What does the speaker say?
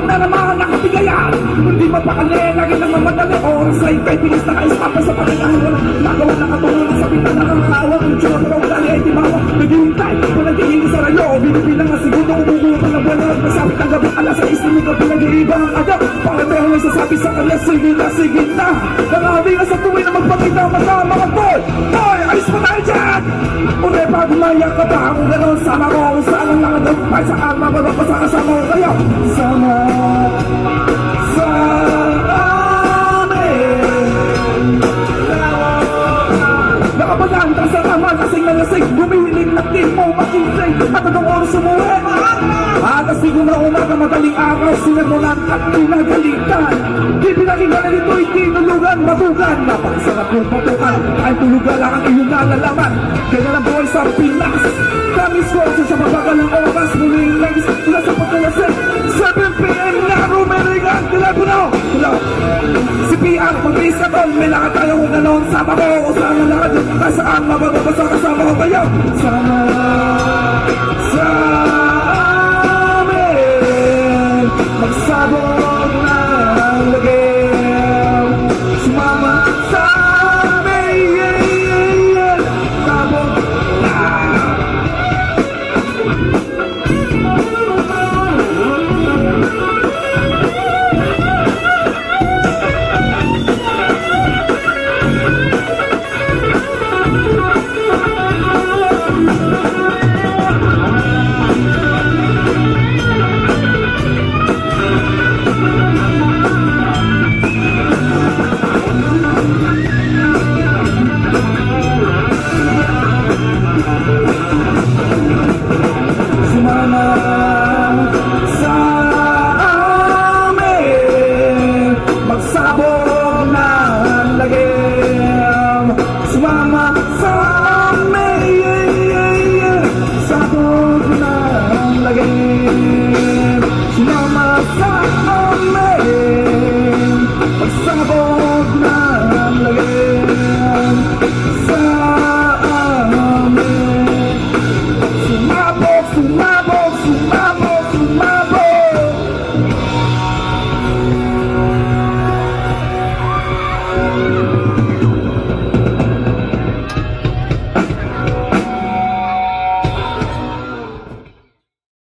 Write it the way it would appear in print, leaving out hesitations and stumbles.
na naman nakabigayan. Hindi mapakali, lagi nang mamadali. Oras ay kay pinis na kaisapa sa pananahan. Wala nagawa na katulungan sa pintana ng kahawa. Ang tsura pero dali ay timawa. Naghihintay, walang tingin sa rayo. Binibilang ang segundo, umubukan na buwan. Masapit ang gabi, alas 6 na mga pinag-iiba ang agap. Pangateho lang sasabi sa kanya, sige na. Nakahabi na sa tuwi na magpakita mata mga boy. Boy, ayos mo tayo dyan! Ure, pag umayak ka ba? Kung gano'n, sama ko. Kung saan ang nakadot, ay saan mababak sa kasama ko kayo. Sama sa amin. Nakapaganda sa kaman, kasing nalasig. Bumihiling na din mo, makisig. At anong oras umuwi? Alas 5 na umaga, madaling araw. Sinamulan at pinagalitan. Di pinakinggan nito, itinulugan, matugan. Napakasarap yung patukan. Ay tulugan lang ang iyong nalalaman. Kaya lang buhay sa Pinas. Kamis ko sa mabagal ng oras. Muling lagis, mula sa pagkalasin. 7 PM na rumeringan. Telepono. Hello. Si PR, mag-base ka doon. May lakad tayo kung gano'n. Sama ko, kung saan ang lakad. Kasaan mababasa kasama ko kayo. Sama